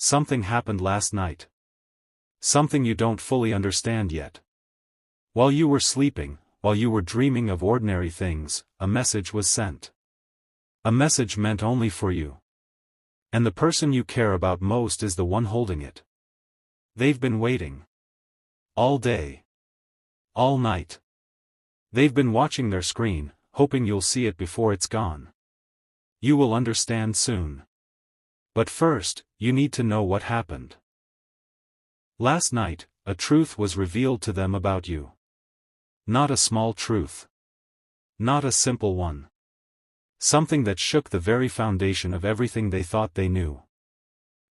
Something happened last night. Something you don't fully understand yet. While you were sleeping, while you were dreaming of ordinary things, a message was sent. A message meant only for you. And the person you care about most is the one holding it. They've been waiting. All day. All night. They've been watching their screen, hoping you'll see it before it's gone. You will understand soon. But first, you need to know what happened. Last night, a truth was revealed to them about you. Not a small truth. Not a simple one. Something that shook the very foundation of everything they thought they knew.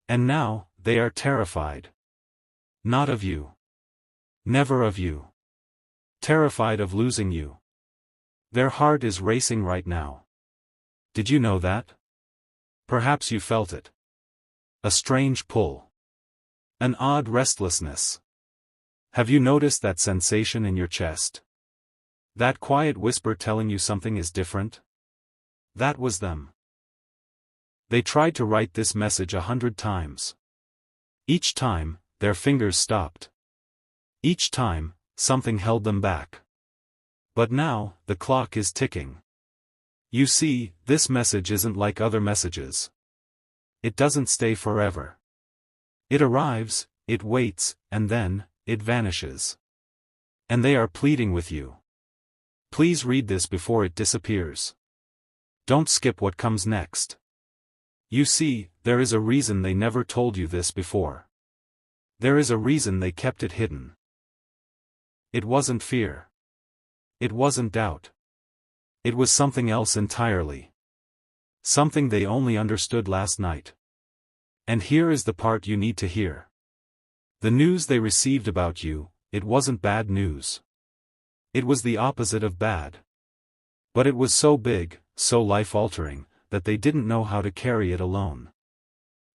And now, they are terrified. Not of you. Never of you. Terrified of losing you. Their heart is racing right now. Did you know that? Perhaps you felt it. A strange pull. An odd restlessness. Have you noticed that sensation in your chest? That quiet whisper telling you something is different? That was them. They tried to write this message 100 times. Each time, their fingers stopped. Each time, something held them back. But now, the clock is ticking. You see, this message isn't like other messages. It doesn't stay forever. It arrives, it waits, and then, it vanishes. And they are pleading with you. Please read this before it disappears. Don't skip what comes next. You see, there is a reason they never told you this before. There is a reason they kept it hidden. It wasn't fear. It wasn't doubt. It was something else entirely. Something they only understood last night. And here is the part you need to hear. The news they received about you, it wasn't bad news. It was the opposite of bad. But it was so big, so life-altering, that they didn't know how to carry it alone.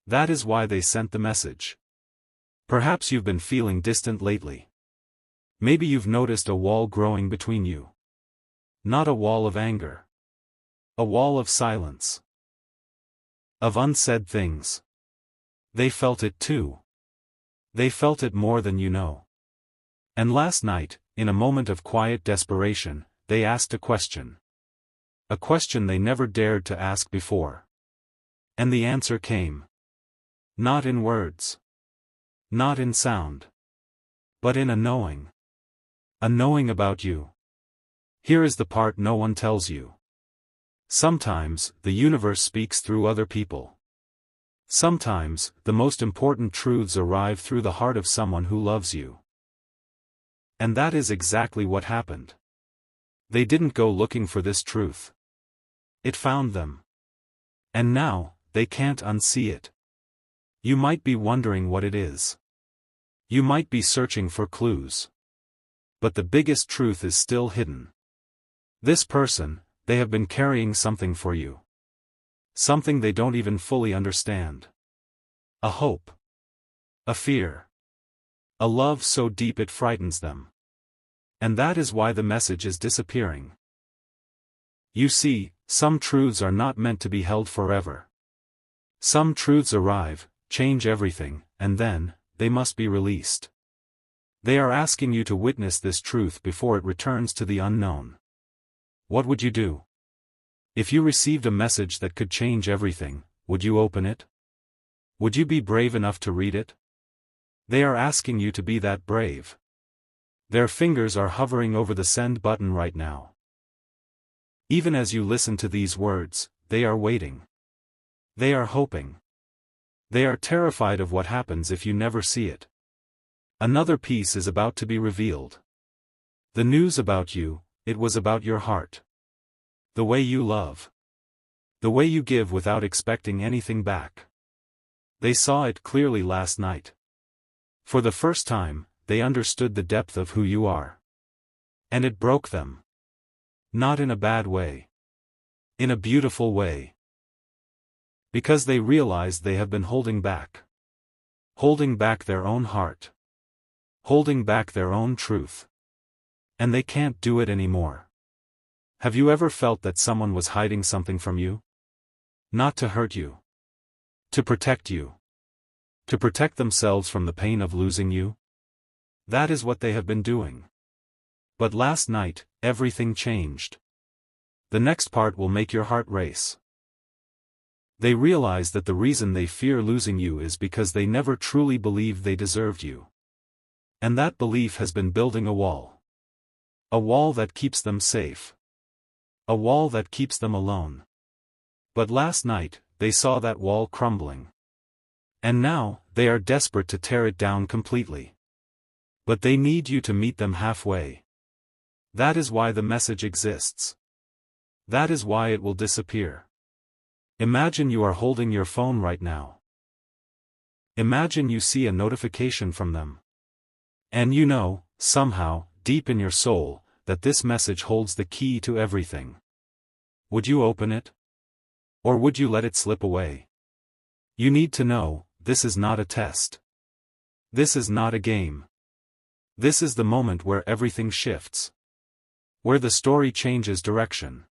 That is why they sent the message. Perhaps you've been feeling distant lately. Maybe you've noticed a wall growing between you. Not a wall of anger. A wall of silence. Of unsaid things. They felt it too. They felt it more than you know. And last night, in a moment of quiet desperation, they asked a question. A question they never dared to ask before. And the answer came. Not in words. Not in sound. But in a knowing. A knowing about you. Here is the part no one tells you. Sometimes, the universe speaks through other people. Sometimes, the most important truths arrive through the heart of someone who loves you. And that is exactly what happened. They didn't go looking for this truth. It found them. And now, they can't unsee it. You might be wondering what it is. You might be searching for clues. But the biggest truth is still hidden. This person, they have been carrying something for you. Something they don't even fully understand. A hope. A fear. A love so deep it frightens them. And that is why the message is disappearing. You see, some truths are not meant to be held forever. Some truths arrive, change everything, and then, they must be released. They are asking you to witness this truth before it returns to the unknown. What would you do? If you received a message that could change everything, would you open it? Would you be brave enough to read it? They are asking you to be that brave. Their fingers are hovering over the send button right now. Even as you listen to these words, they are waiting. They are hoping. They are terrified of what happens if you never see it. Another piece is about to be revealed. The news about you, it was about your heart. The way you love. The way you give without expecting anything back. They saw it clearly last night. For the first time, they understood the depth of who you are. And it broke them. Not in a bad way. In a beautiful way. Because they realized they have been holding back. Holding back their own heart. Holding back their own truth. And they can't do it anymore. Have you ever felt that someone was hiding something from you? Not to hurt you. To protect you. To protect themselves from the pain of losing you? That is what they have been doing. But last night, everything changed. The next part will make your heart race. They realize that the reason they fear losing you is because they never truly believed they deserved you. And that belief has been building a wall. A wall that keeps them safe. A wall that keeps them alone. But last night, they saw that wall crumbling. And now, they are desperate to tear it down completely. But they need you to meet them halfway. That is why the message exists. That is why it will disappear. Imagine you are holding your phone right now. Imagine you see a notification from them. And you know, somehow, deep in your soul, that this message holds the key to everything. Would you open it? Or would you let it slip away? You need to know, this is not a test. This is not a game. This is the moment where everything shifts. Where the story changes direction.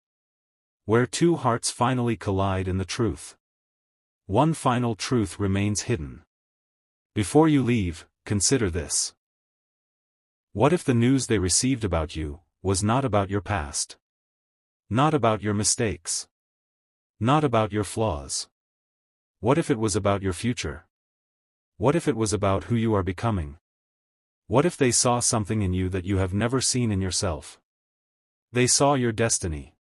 Where two hearts finally collide in the truth. One final truth remains hidden. Before you leave, consider this. What if the news they received about you was not about your past? Not about your mistakes. Not about your flaws. What if it was about your future? What if it was about who you are becoming? What if they saw something in you that you have never seen in yourself? They saw your destiny.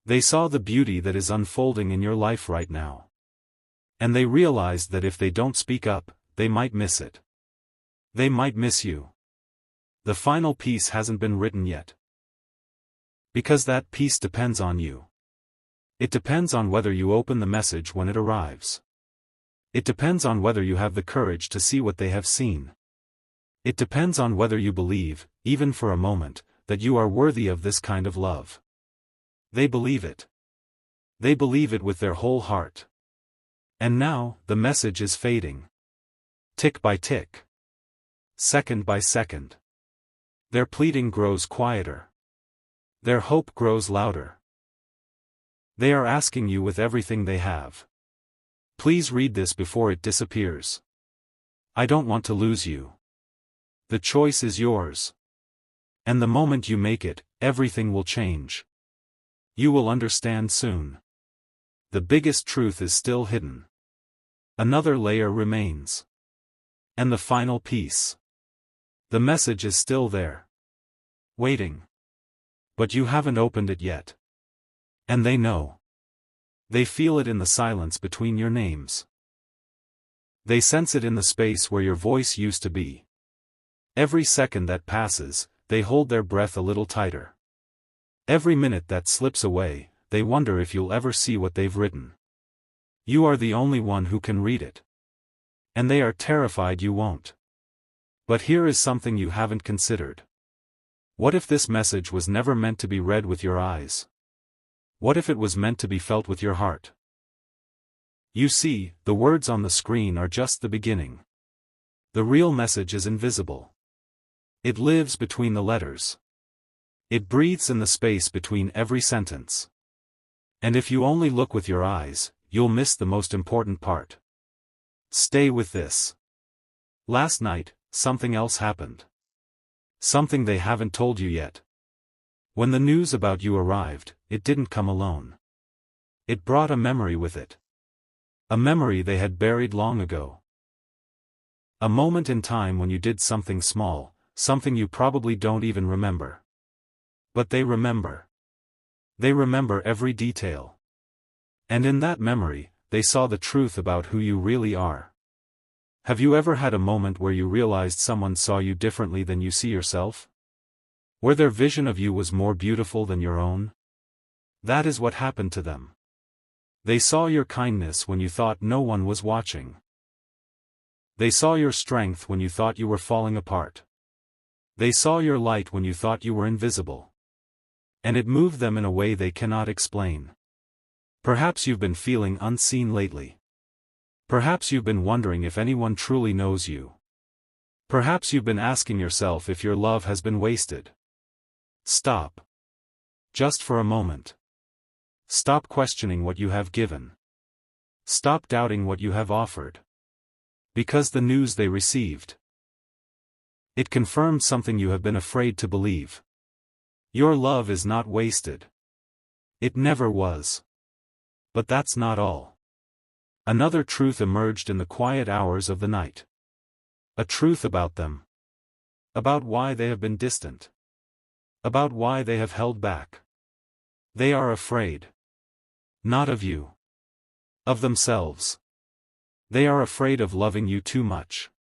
They saw the beauty that is unfolding in your life right now. And they realized that if they don't speak up, they might miss it. They might miss you. The final piece hasn't been written yet. Because that piece depends on you. It depends on whether you open the message when it arrives. It depends on whether you have the courage to see what they have seen. It depends on whether you believe, even for a moment, that you are worthy of this kind of love. They believe it. They believe it with their whole heart. And now, the message is fading. Tick by tick. Second by second. Their pleading grows quieter. Their hope grows louder. They are asking you with everything they have. Please read this before it disappears. I don't want to lose you. The choice is yours. And the moment you make it, everything will change. You will understand soon. The biggest truth is still hidden. Another layer remains. And the final piece. The message is still there. Waiting. But you haven't opened it yet. And they know. They feel it in the silence between your names. They sense it in the space where your voice used to be. Every second that passes, they hold their breath a little tighter. Every minute that slips away, they wonder if you'll ever see what they've written. You are the only one who can read it. And they are terrified you won't. But here is something you haven't considered. What if this message was never meant to be read with your eyes? What if it was meant to be felt with your heart? You see, the words on the screen are just the beginning. The real message is invisible. It lives between the letters. It breathes in the space between every sentence. And if you only look with your eyes, you'll miss the most important part. Stay with this. Last night, something else happened. Something they haven't told you yet. When the news about you arrived, it didn't come alone. It brought a memory with it. A memory they had buried long ago. A moment in time when you did something small, something you probably don't even remember. But they remember. They remember every detail. And in that memory, they saw the truth about who you really are. Have you ever had a moment where you realized someone saw you differently than you see yourself? Where their vision of you was more beautiful than your own? That is what happened to them. They saw your kindness when you thought no one was watching. They saw your strength when you thought you were falling apart. They saw your light when you thought you were invisible. And it moved them in a way they cannot explain. Perhaps you've been feeling unseen lately. Perhaps you've been wondering if anyone truly knows you. Perhaps you've been asking yourself if your love has been wasted. Stop. Just for a moment. Stop questioning what you have given. Stop doubting what you have offered. Because the news they received. It confirmed something you have been afraid to believe. Your love is not wasted. It never was. But that's not all. Another truth emerged in the quiet hours of the night. A truth about them. About why they have been distant. About why they have held back. They are afraid. Not of you. Of themselves. They are afraid of loving you too much.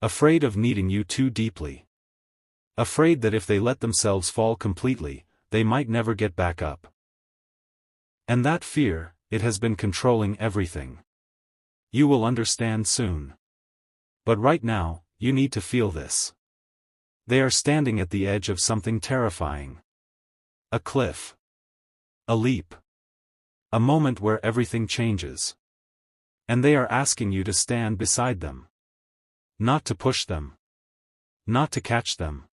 Afraid of needing you too deeply. Afraid that if they let themselves fall completely, they might never get back up. And that fear, it has been controlling everything. You will understand soon. But right now, you need to feel this. They are standing at the edge of something terrifying. A cliff. A leap. A moment where everything changes. And they are asking you to stand beside them. Not to push them. Not to catch them.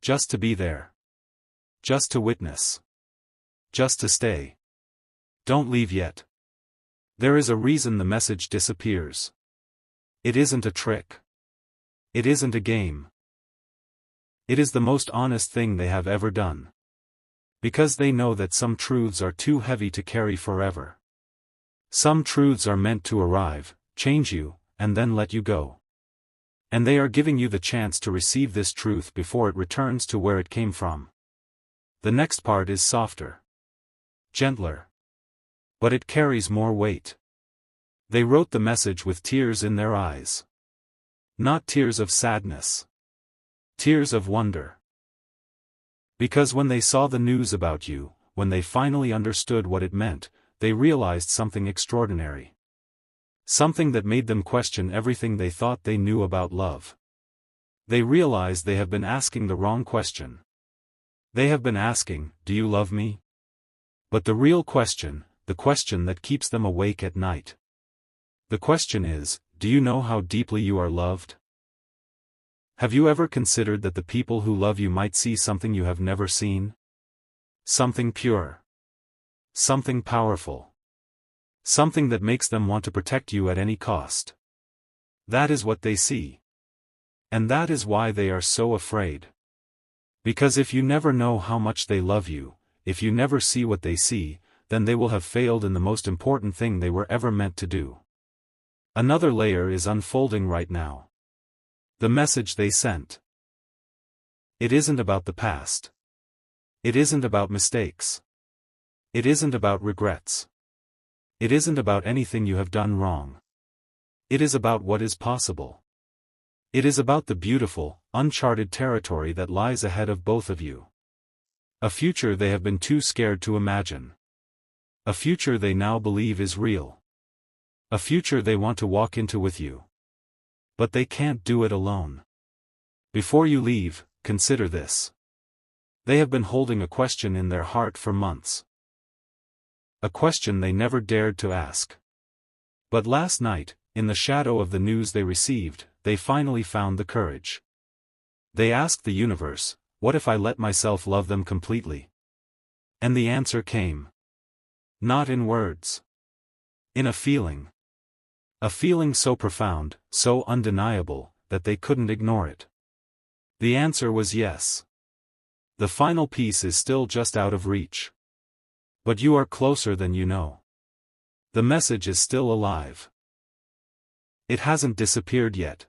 Just to be there. Just to witness. Just to stay. Don't leave yet. There is a reason the message disappears. It isn't a trick. It isn't a game. It is the most honest thing they have ever done. Because they know that some truths are too heavy to carry forever. Some truths are meant to arrive, change you, and then let you go. And they are giving you the chance to receive this truth before it returns to where it came from. The next part is softer. Gentler. But it carries more weight. They wrote the message with tears in their eyes. Not tears of sadness. Tears of wonder. Because when they saw the news about you, when they finally understood what it meant, they realized something extraordinary. Something that made them question everything they thought they knew about love. They realized they have been asking the wrong question. They have been asking, "Do you love me?" But the real question, the question that keeps them awake at night. The question is, do you know how deeply you are loved? Have you ever considered that the people who love you might see something you have never seen? Something pure. Something powerful. Something that makes them want to protect you at any cost. That is what they see. And that is why they are so afraid. Because if you never know how much they love you, if you never see what they see, then they will have failed in the most important thing they were ever meant to do. Another layer is unfolding right now. The message they sent. It isn't about the past. It isn't about mistakes. It isn't about regrets. It isn't about anything you have done wrong. It is about what is possible. It is about the beautiful, uncharted territory that lies ahead of both of you. A future they have been too scared to imagine. A future they now believe is real. A future they want to walk into with you. But they can't do it alone. Before you leave, consider this. They have been holding a question in their heart for months. A question they never dared to ask. But last night, in the shadow of the news they received, they finally found the courage. They asked the universe, what if I let myself love them completely? And the answer came. Not in words. In a feeling. A feeling so profound, so undeniable, that they couldn't ignore it. The answer was yes. The final piece is still just out of reach. But you are closer than you know. The message is still alive. It hasn't disappeared yet.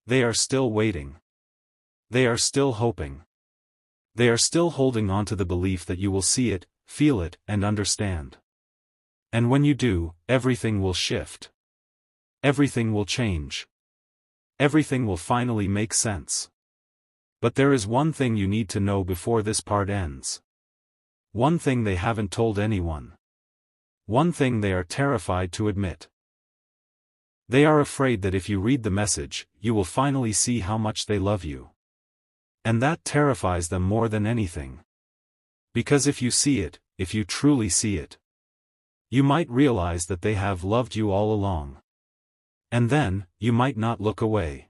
They are still waiting. They are still hoping. They are still holding on to the belief that you will see it, feel it, and understand. And when you do, everything will shift. Everything will change. Everything will finally make sense. But there is one thing you need to know before this part ends. One thing they haven't told anyone. One thing they are terrified to admit. They are afraid that if you read the message, you will finally see how much they love you. And that terrifies them more than anything. Because if you see it, if you truly see it, you might realize that they have loved you all along. And then, you might not look away.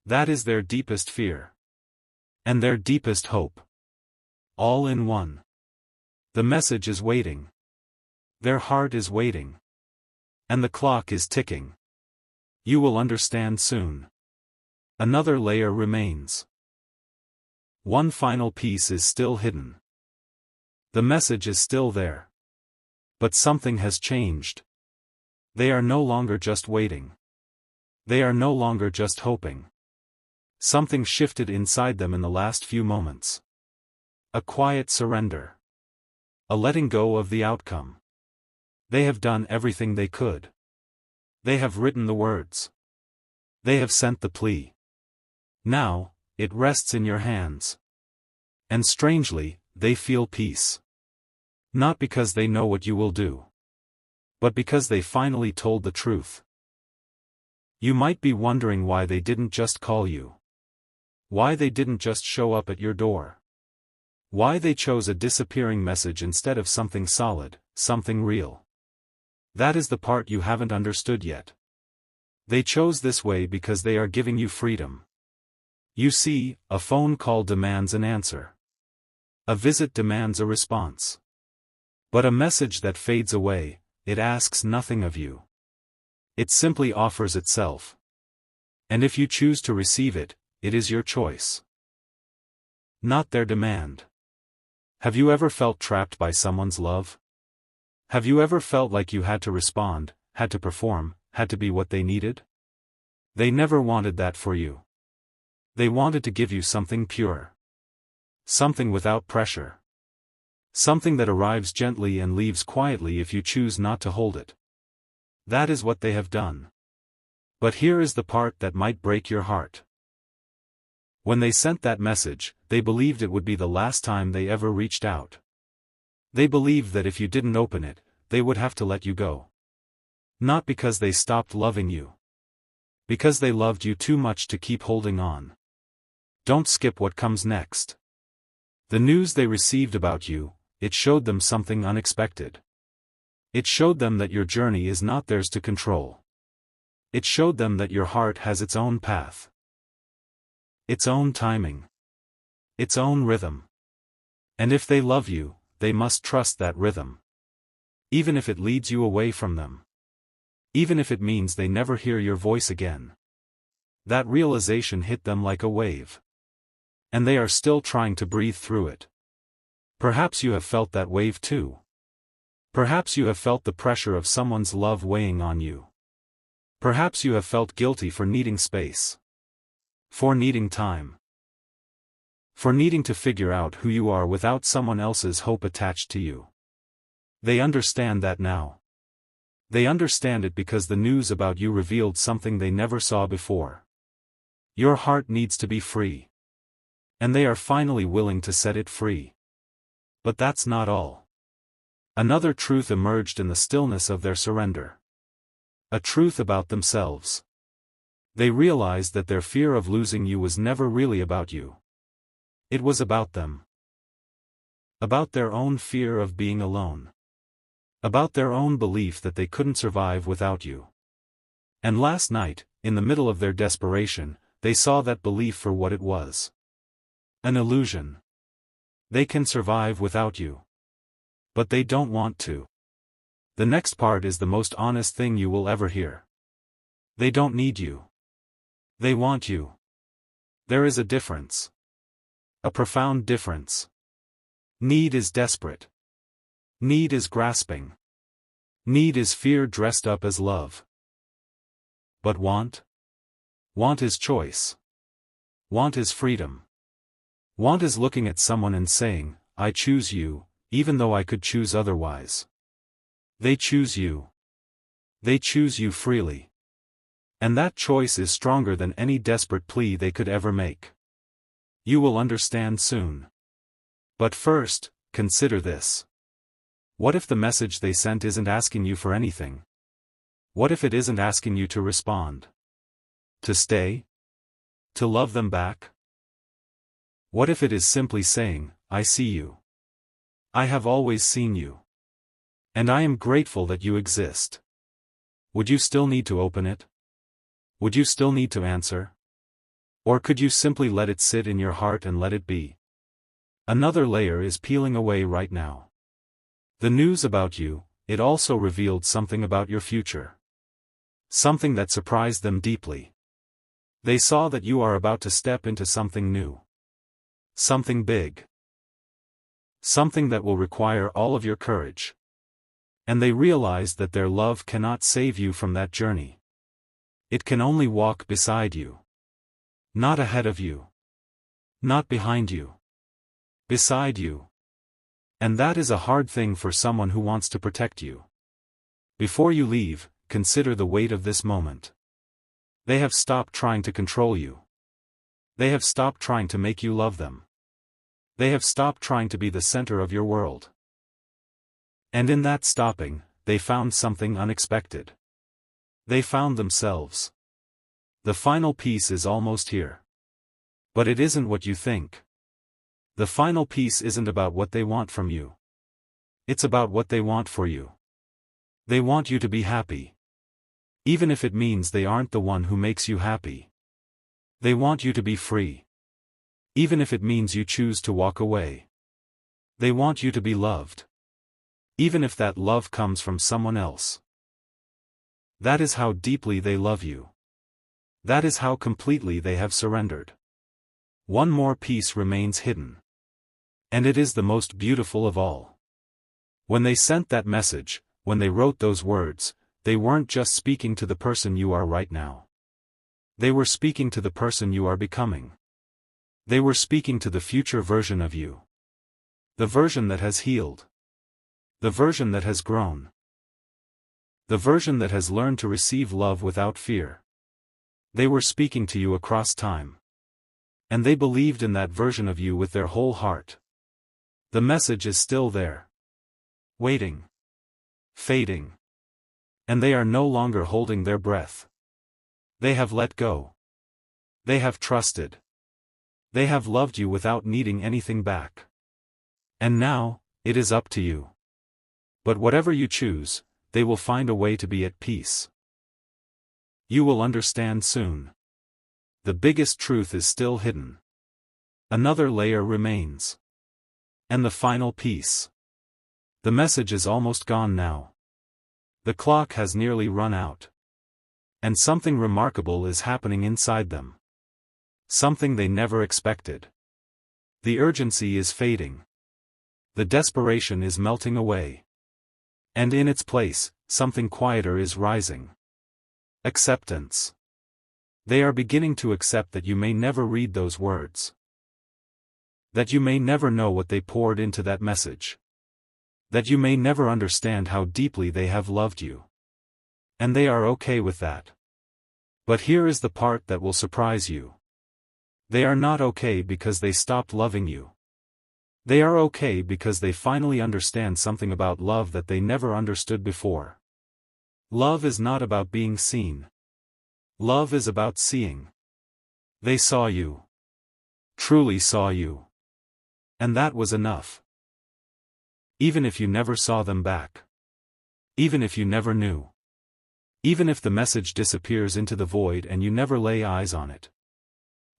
That is their deepest fear. And their deepest hope. All in one. The message is waiting. Their heart is waiting. And the clock is ticking. You will understand soon. Another layer remains. One final piece is still hidden. The message is still there. But something has changed. They are no longer just waiting. They are no longer just hoping. Something shifted inside them in the last few moments. A quiet surrender. A letting go of the outcome. They have done everything they could. They have written the words. They have sent the plea. Now, it rests in your hands. And strangely, they feel peace. Not because they know what you will do, but because they finally told the truth. You might be wondering why they didn't just call you. Why they didn't just show up at your door. Why they chose a disappearing message instead of something solid, something real. That is the part you haven't understood yet. They chose this way because they are giving you freedom. You see, a phone call demands an answer. A visit demands a response. But a message that fades away, it asks nothing of you. It simply offers itself. And if you choose to receive it, it is your choice. Not their demand. Have you ever felt trapped by someone's love? Have you ever felt like you had to respond, had to perform, had to be what they needed? They never wanted that for you. They wanted to give you something pure. Something without pressure. Something that arrives gently and leaves quietly if you choose not to hold it. That is what they have done. But here is the part that might break your heart. When they sent that message, they believed it would be the last time they ever reached out. They believed that if you didn't open it, they would have to let you go. Not because they stopped loving you. Because they loved you too much to keep holding on. Don't skip what comes next. The news they received about you, it showed them something unexpected. It showed them that your journey is not theirs to control. It showed them that your heart has its own path. Its own timing. Its own rhythm. And if they love you, they must trust that rhythm. Even if it leads you away from them. Even if it means they never hear your voice again. That realization hit them like a wave. And they are still trying to breathe through it. Perhaps you have felt that wave too. Perhaps you have felt the pressure of someone's love weighing on you. Perhaps you have felt guilty for needing space. For needing time. For needing to figure out who you are without someone else's hope attached to you. They understand that now. They understand it because the news about you revealed something they never saw before. Your heart needs to be free. And they are finally willing to set it free. But that's not all. Another truth emerged in the stillness of their surrender. A truth about themselves. They realized that their fear of losing you was never really about you. It was about them. About their own fear of being alone. About their own belief that they couldn't survive without you. And last night, in the middle of their desperation, they saw that belief for what it was. An illusion. They can survive without you. But they don't want to. The next part is the most honest thing you will ever hear. They don't need you. They want you. There is a difference. A profound difference. Need is desperate. Need is grasping. Need is fear dressed up as love. But want? Want is choice. Want is freedom. Want is looking at someone and saying, I choose you, even though I could choose otherwise. They choose you. They choose you freely. And that choice is stronger than any desperate plea they could ever make. You will understand soon. But first, consider this. What if the message they sent isn't asking you for anything? What if it isn't asking you to respond? To stay? To love them back? What if it is simply saying, I see you. I have always seen you. And I am grateful that you exist. Would you still need to open it? Would you still need to answer? Or could you simply let it sit in your heart and let it be? Another layer is peeling away right now. The news about you, it also revealed something about your future. Something that surprised them deeply. They saw that you are about to step into something new. Something big. Something that will require all of your courage. And they realized that their love cannot save you from that journey. It can only walk beside you. Not ahead of you. Not behind you. Beside you. And that is a hard thing for someone who wants to protect you. Before you leave, consider the weight of this moment. They have stopped trying to control you. They have stopped trying to make you love them. They have stopped trying to be the center of your world. And in that stopping, they found something unexpected. They found themselves. The final piece is almost here. But it isn't what you think. The final piece isn't about what they want from you. It's about what they want for you. They want you to be happy. Even if it means they aren't the one who makes you happy. They want you to be free. Even if it means you choose to walk away. They want you to be loved. Even if that love comes from someone else. That is how deeply they love you. That is how completely they have surrendered. One more piece remains hidden. And it is the most beautiful of all. When they sent that message, when they wrote those words, they weren't just speaking to the person you are right now. They were speaking to the person you are becoming. They were speaking to the future version of you. The version that has healed. The version that has grown. The version that has learned to receive love without fear. They were speaking to you across time. And they believed in that version of you with their whole heart. The message is still there. Waiting. Fading. And they are no longer holding their breath. They have let go. They have trusted. They have loved you without needing anything back. And now, it is up to you. But whatever you choose, they will find a way to be at peace. You will understand soon. The biggest truth is still hidden. Another layer remains. And the final piece. The message is almost gone now. The clock has nearly run out. And something remarkable is happening inside them. Something they never expected. The urgency is fading. The desperation is melting away. And in its place, something quieter is rising. Acceptance. They are beginning to accept that you may never read those words. That you may never know what they poured into that message. That you may never understand how deeply they have loved you. And they are okay with that. But here is the part that will surprise you. They are not okay because they stopped loving you. They are okay because they finally understand something about love that they never understood before. Love is not about being seen. Love is about seeing. They saw you. Truly saw you. And that was enough. Even if you never saw them back. Even if you never knew. Even if the message disappears into the void and you never lay eyes on it.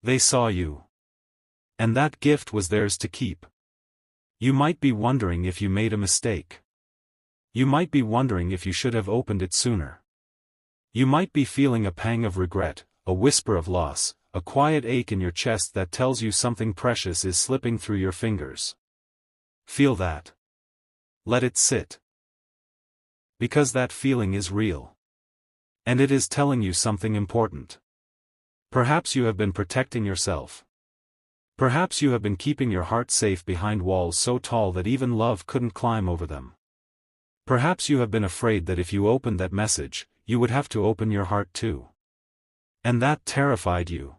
They saw you. And that gift was theirs to keep. You might be wondering if you made a mistake. You might be wondering if you should have opened it sooner. You might be feeling a pang of regret, a whisper of loss, a quiet ache in your chest that tells you something precious is slipping through your fingers. Feel that. Let it sit. Because that feeling is real. And it is telling you something important. Perhaps you have been protecting yourself. Perhaps you have been keeping your heart safe behind walls so tall that even love couldn't climb over them. Perhaps you have been afraid that if you opened that message, you would have to open your heart too. And that terrified you.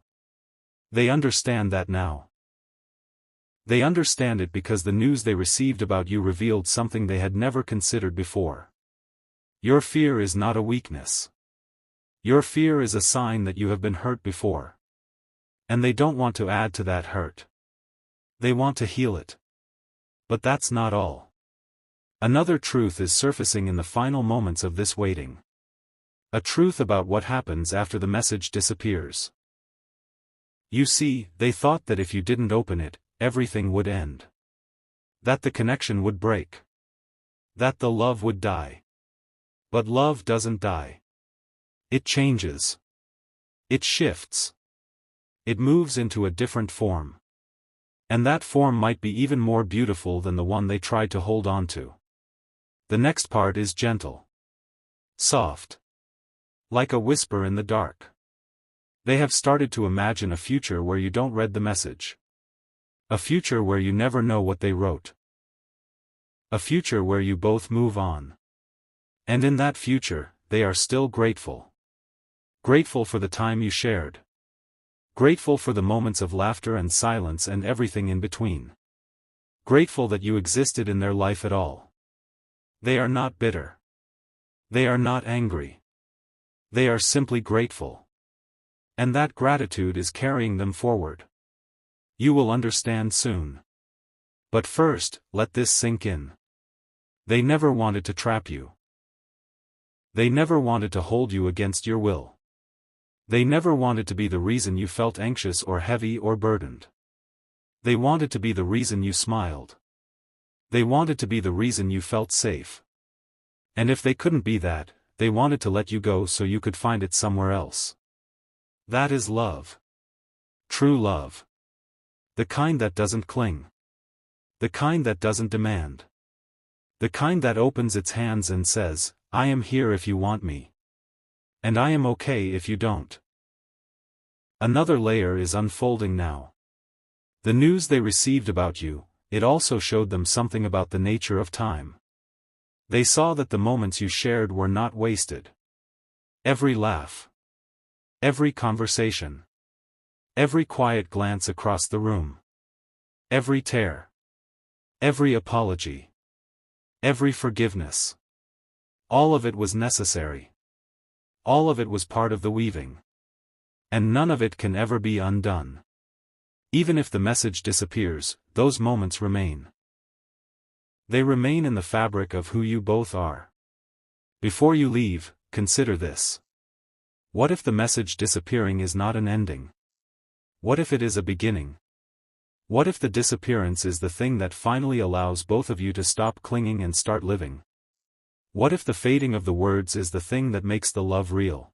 They understand that now. They understand it because the news they received about you revealed something they had never considered before. Your fear is not a weakness. Your fear is a sign that you have been hurt before. And they don't want to add to that hurt. They want to heal it. But that's not all. Another truth is surfacing in the final moments of this waiting. A truth about what happens after the message disappears. You see, they thought that if you didn't open it, everything would end. That the connection would break. That the love would die. But love doesn't die. It changes. It shifts. It moves into a different form. And that form might be even more beautiful than the one they tried to hold on to. The next part is gentle. Soft. Like a whisper in the dark. They have started to imagine a future where you don't read the message. A future where you never know what they wrote. A future where you both move on. And in that future, they are still grateful. Grateful for the time you shared. Grateful for the moments of laughter and silence and everything in between. Grateful that you existed in their life at all. They are not bitter. They are not angry. They are simply grateful. And that gratitude is carrying them forward. You will understand soon. But first, let this sink in. They never wanted to trap you. They never wanted to hold you against your will. They never wanted to be the reason you felt anxious or heavy or burdened. They wanted to be the reason you smiled. They wanted to be the reason you felt safe. And if they couldn't be that, they wanted to let you go so you could find it somewhere else. That is love. True love. The kind that doesn't cling. The kind that doesn't demand. The kind that opens its hands and says, I am here if you want me. And I am okay if you don't. Another layer is unfolding now. The news they received about you, it also showed them something about the nature of time. They saw that the moments you shared were not wasted. Every laugh. Every conversation. Every quiet glance across the room. Every tear. Every apology. Every forgiveness. All of it was necessary. All of it was part of the weaving. And none of it can ever be undone. Even if the message disappears, those moments remain. They remain in the fabric of who you both are. Before you leave, consider this. What if the message disappearing is not an ending? What if it is a beginning? What if the disappearance is the thing that finally allows both of you to stop clinging and start living? What if the fading of the words is the thing that makes the love real?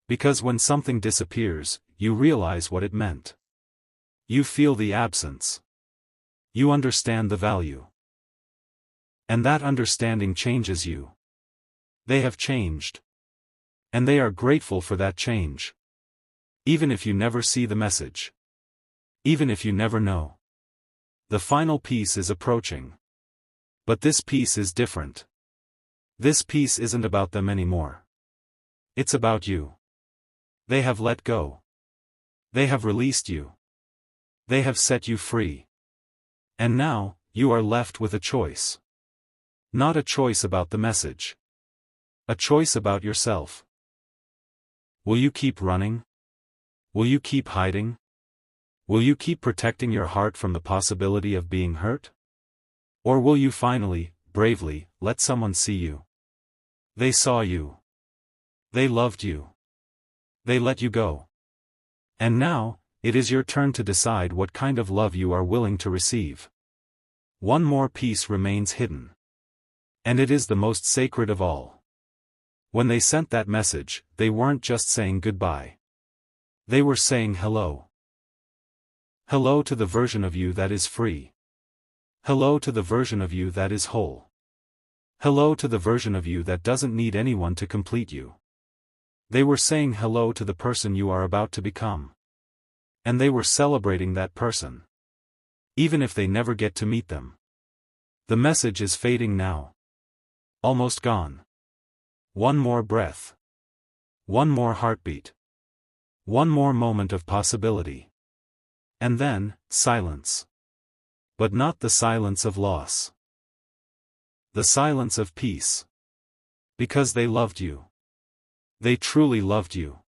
Because when something disappears, you realize what it meant. You feel the absence. You understand the value. And that understanding changes you. They have changed. And they are grateful for that change. Even if you never see the message. Even if you never know. The final piece is approaching. But this piece is different. This piece isn't about them anymore. It's about you. They have let go. They have released you. They have set you free. And now, you are left with a choice. Not a choice about the message. A choice about yourself. Will you keep running? Will you keep hiding? Will you keep protecting your heart from the possibility of being hurt? Or will you finally, bravely, let someone see you? They saw you. They loved you. They let you go. And now, it is your turn to decide what kind of love you are willing to receive. One more piece remains hidden. And it is the most sacred of all. When they sent that message, they weren't just saying goodbye. They were saying hello. Hello to the version of you that is free. Hello to the version of you that is whole. Hello to the version of you that doesn't need anyone to complete you. They were saying hello to the person you are about to become. And they were celebrating that person. Even if they never get to meet them. The message is fading now. Almost gone. One more breath. One more heartbeat. One more moment of possibility. And then, silence. But not the silence of loss. The silence of peace. Because they loved you. They truly loved you.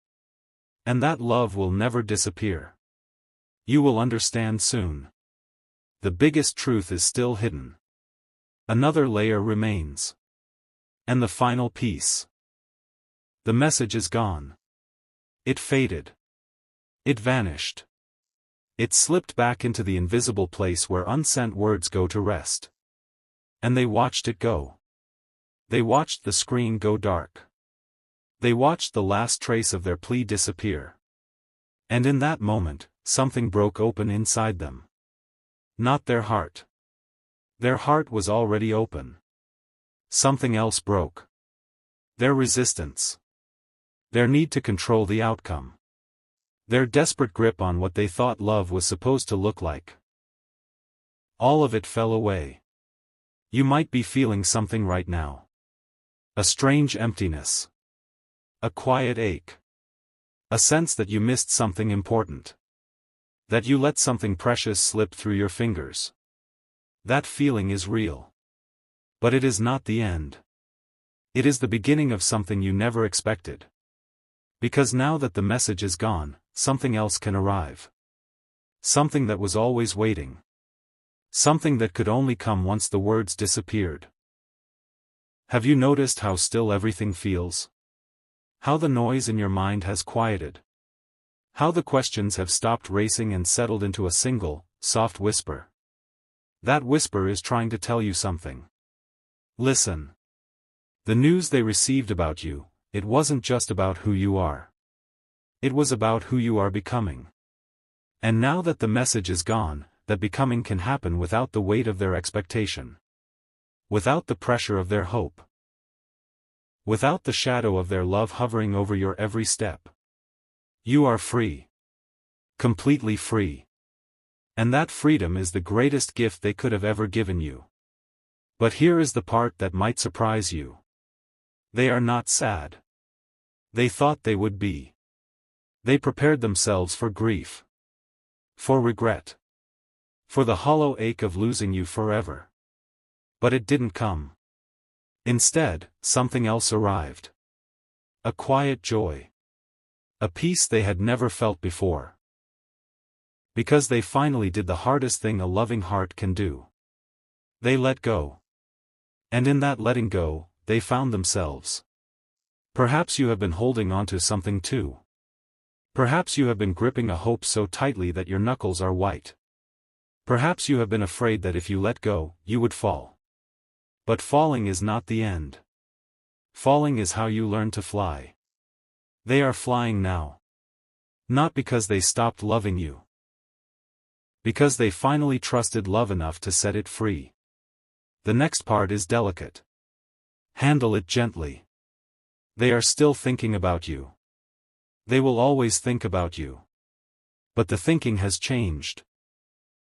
And that love will never disappear. You will understand soon. The biggest truth is still hidden. Another layer remains. And the final piece. The message is gone. It faded. It vanished. It slipped back into the invisible place where unsent words go to rest. And they watched it go. They watched the screen go dark. They watched the last trace of their plea disappear. And in that moment, something broke open inside them. Not their heart. Their heart was already open. Something else broke. Their resistance. Their need to control the outcome. Their desperate grip on what they thought love was supposed to look like. All of it fell away. You might be feeling something right now. A strange emptiness. A quiet ache. A sense that you missed something important. That you let something precious slip through your fingers. That feeling is real. But it is not the end. It is the beginning of something you never expected. Because now that the message is gone, something else can arrive. Something that was always waiting. Something that could only come once the words disappeared. Have you noticed how still everything feels? How the noise in your mind has quieted? How the questions have stopped racing and settled into a single, soft whisper? That whisper is trying to tell you something. Listen. The news they received about you, it wasn't just about who you are. It was about who you are becoming. And now that the message is gone, that becoming can happen without the weight of their expectation. Without the pressure of their hope. Without the shadow of their love hovering over your every step. You are free. Completely free. And that freedom is the greatest gift they could have ever given you. But here is the part that might surprise you. They are not sad. They thought they would be. They prepared themselves for grief. For regret. For the hollow ache of losing you forever. But it didn't come. Instead, something else arrived. A quiet joy. A peace they had never felt before. Because they finally did the hardest thing a loving heart can do. They let go. And in that letting go, they found themselves. Perhaps you have been holding on to something too. Perhaps you have been gripping a hope so tightly that your knuckles are white. Perhaps you have been afraid that if you let go, you would fall. But falling is not the end. Falling is how you learn to fly. They are flying now. Not because they stopped loving you. Because they finally trusted love enough to set it free. The next part is delicate. Handle it gently. They are still thinking about you. They will always think about you. But the thinking has changed.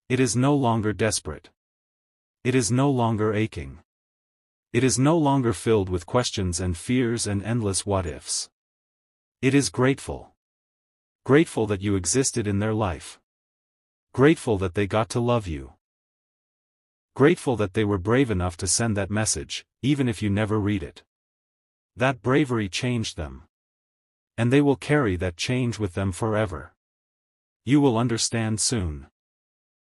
It is no longer desperate. It is no longer aching. It is no longer filled with questions and fears and endless what-ifs. It is grateful. Grateful that you existed in their life. Grateful that they got to love you. Grateful that they were brave enough to send that message, even if you never read it. That bravery changed them. And they will carry that change with them forever. You will understand soon.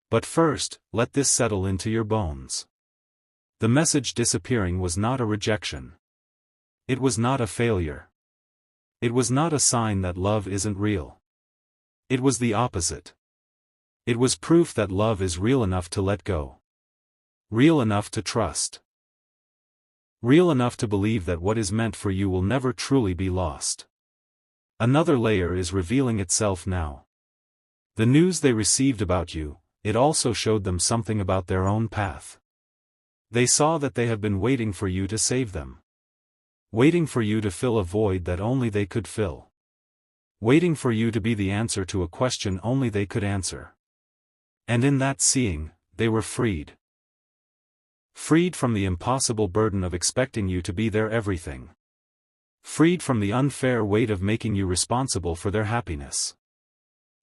But first, let this settle into your bones. The message disappearing was not a rejection. It was not a failure. It was not a sign that love isn't real. It was the opposite. It was proof that love is real enough to let go. Real enough to trust. Real enough to believe that what is meant for you will never truly be lost. Another layer is revealing itself now. The news they received about you, it also showed them something about their own path. They saw that they have been waiting for you to save them. Waiting for you to fill a void that only they could fill. Waiting for you to be the answer to a question only they could answer. And in that seeing, they were freed. Freed from the impossible burden of expecting you to be their everything. Freed from the unfair weight of making you responsible for their happiness.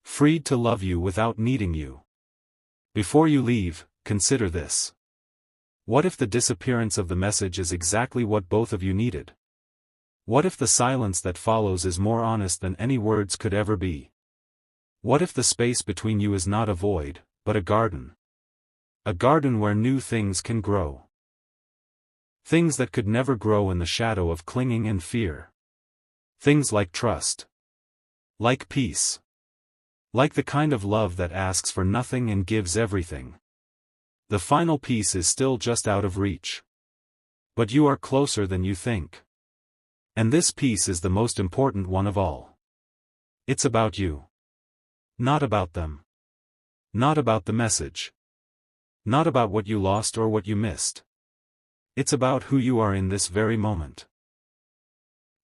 Freed to love you without needing you. Before you leave, consider this. What if the disappearance of the message is exactly what both of you needed? What if the silence that follows is more honest than any words could ever be? What if the space between you is not a void, but a garden? A garden where new things can grow. Things that could never grow in the shadow of clinging and fear. Things like trust. Like peace. Like the kind of love that asks for nothing and gives everything. The final piece is still just out of reach. But you are closer than you think. And this piece is the most important one of all. It's about you. Not about them. Not about the message. Not about what you lost or what you missed. It's about who you are in this very moment.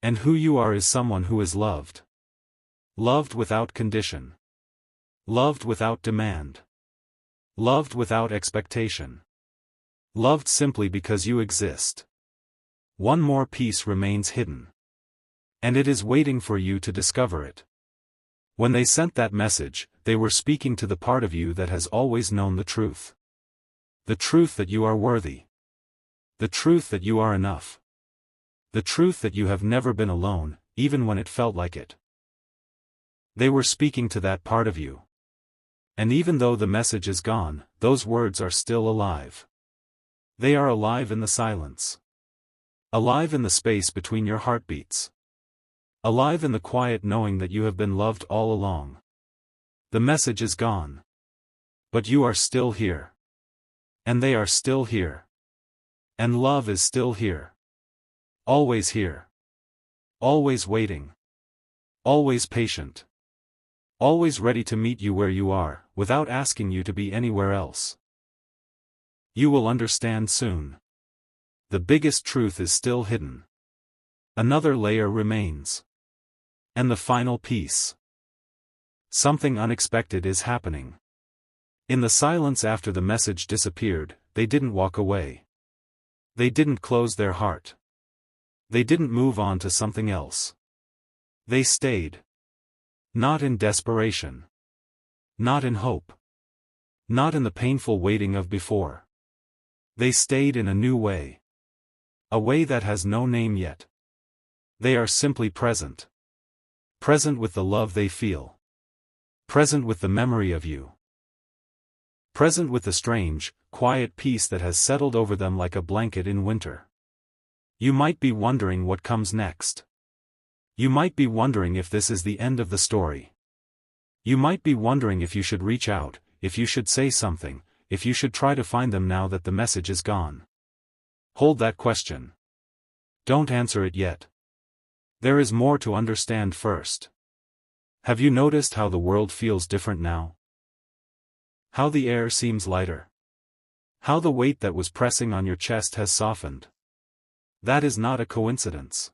And who you are is someone who is loved. Loved without condition. Loved without demand. Loved without expectation. Loved simply because you exist. One more piece remains hidden. And it is waiting for you to discover it. When they sent that message, they were speaking to the part of you that has always known the truth. The truth that you are worthy. The truth that you are enough. The truth that you have never been alone, even when it felt like it. They were speaking to that part of you. And even though the message is gone, those words are still alive. They are alive in the silence. Alive in the space between your heartbeats. Alive in the quiet knowing that you have been loved all along. The message is gone. But you are still here. And they are still here. And love is still here. Always here. Always waiting. Always patient. Always ready to meet you where you are, without asking you to be anywhere else. You will understand soon. The biggest truth is still hidden. Another layer remains. And the final piece. Something unexpected is happening. In the silence after the message disappeared, they didn't walk away. They didn't close their heart. They didn't move on to something else. They stayed. Not in desperation. Not in hope. Not in the painful waiting of before. They stayed in a new way. A way that has no name yet. They are simply present. Present with the love they feel. Present with the memory of you. Present with the strange, quiet peace that has settled over them like a blanket in winter. You might be wondering what comes next. You might be wondering if this is the end of the story. You might be wondering if you should reach out, if you should say something, if you should try to find them now that the message is gone. Hold that question. Don't answer it yet. There is more to understand first. Have you noticed how the world feels different now? How the air seems lighter. How the weight that was pressing on your chest has softened. That is not a coincidence.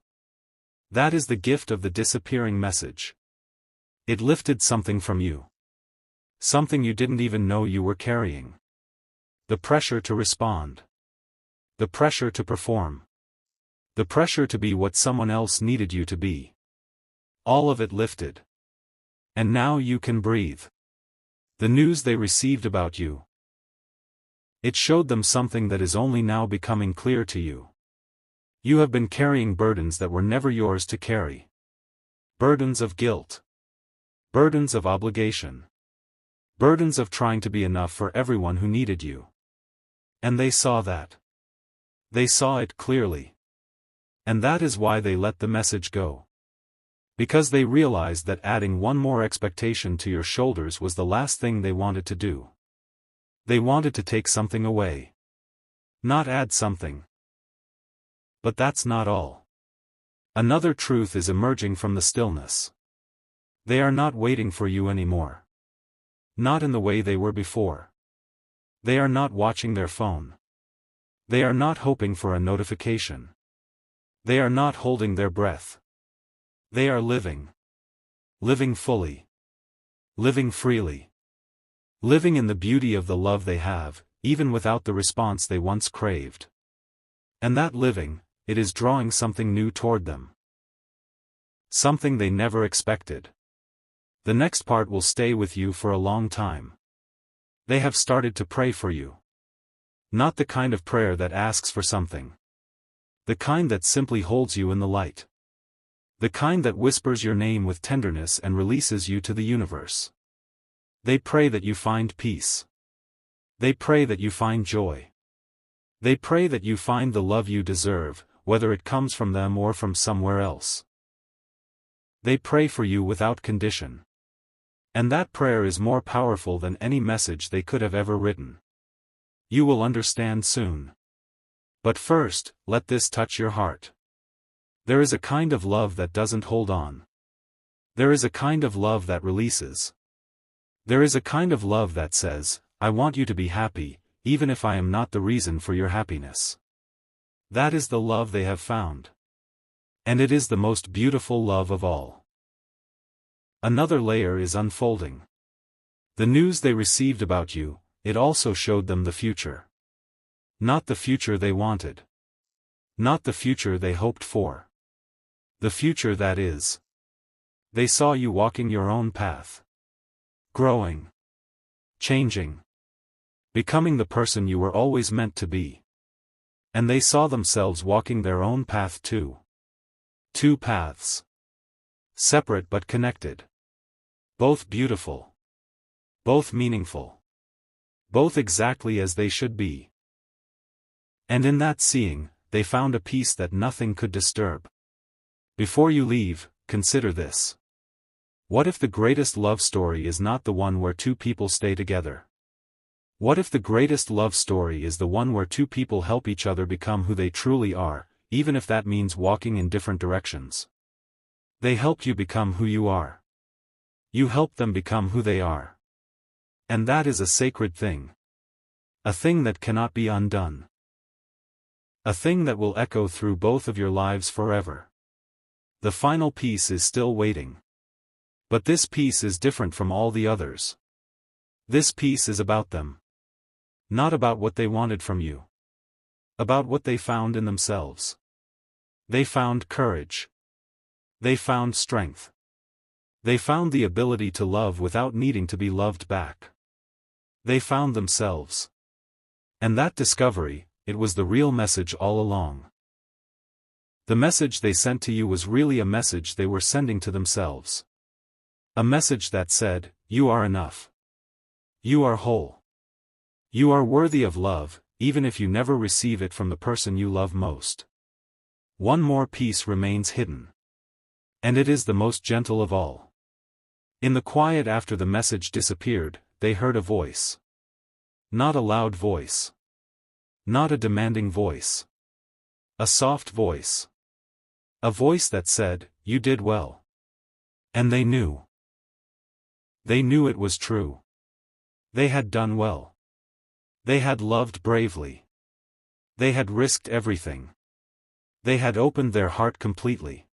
That is the gift of the disappearing message. It lifted something from you. Something you didn't even know you were carrying. The pressure to respond. The pressure to perform. The pressure to be what someone else needed you to be. All of it lifted. And now you can breathe. The news they received about you. It showed them something that is only now becoming clear to you. You have been carrying burdens that were never yours to carry. Burdens of guilt. Burdens of obligation. Burdens of trying to be enough for everyone who needed you. And they saw that. They saw it clearly. And that is why they let the message go. Because they realized that adding one more expectation to your shoulders was the last thing they wanted to do. They wanted to take something away. Not add something. But that's not all. Another truth is emerging from the stillness. They are not waiting for you anymore. Not in the way they were before. They are not watching their phone. They are not hoping for a notification. They are not holding their breath. They are living. Living fully. Living freely. Living in the beauty of the love they have, even without the response they once craved. And that living, it is drawing something new toward them. Something they never expected. The next part will stay with you for a long time. They have started to pray for you. Not the kind of prayer that asks for something. The kind that simply holds you in the light. The kind that whispers your name with tenderness and releases you to the universe. They pray that you find peace. They pray that you find joy. They pray that you find the love you deserve, whether it comes from them or from somewhere else. They pray for you without condition. And that prayer is more powerful than any message they could have ever written. You will understand soon. But first, let this touch your heart. There is a kind of love that doesn't hold on. There is a kind of love that releases. There is a kind of love that says, I want you to be happy, even if I am not the reason for your happiness. That is the love they have found. And it is the most beautiful love of all. Another layer is unfolding. The news they received about you, it also showed them the future. Not the future they wanted. Not the future they hoped for. The future that is. They saw you walking your own path. Growing. Changing. Becoming the person you were always meant to be. And they saw themselves walking their own path too. Two paths. Separate but connected. Both beautiful. Both meaningful. Both exactly as they should be. And in that seeing, they found a peace that nothing could disturb. Before you leave, consider this. What if the greatest love story is not the one where two people stay together? What if the greatest love story is the one where two people help each other become who they truly are, even if that means walking in different directions? They helped you become who you are. You helped them become who they are. And that is a sacred thing. A thing that cannot be undone. A thing that will echo through both of your lives forever. The final piece is still waiting. But this piece is different from all the others. This piece is about them. Not about what they wanted from you. About what they found in themselves. They found courage. They found strength. They found the ability to love without needing to be loved back. They found themselves. And that discovery, it was the real message all along. The message they sent to you was really a message they were sending to themselves. A message that said, you are enough. You are whole. You are worthy of love, even if you never receive it from the person you love most. One more piece remains hidden. And it is the most gentle of all. In the quiet after the message disappeared, they heard a voice. Not a loud voice. Not a demanding voice. A soft voice. A voice that said, you did well. And they knew. They knew it was true. They had done well. They had loved bravely. They had risked everything. They had opened their heart completely.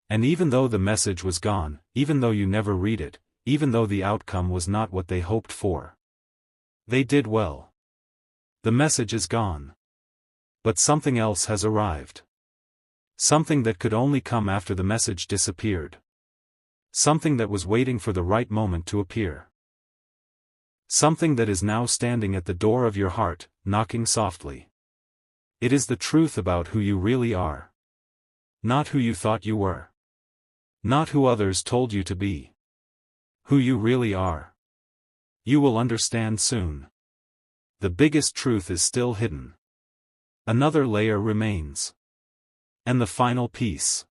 And even though the message was gone, even though you never read it, even though the outcome was not what they hoped for, they did well. The message is gone. But something else has arrived. Something that could only come after the message disappeared. Something that was waiting for the right moment to appear. Something that is now standing at the door of your heart, knocking softly. It is the truth about who you really are. Not who you thought you were. Not who others told you to be. Who you really are. You will understand soon. The biggest truth is still hidden. Another layer remains. And the final piece.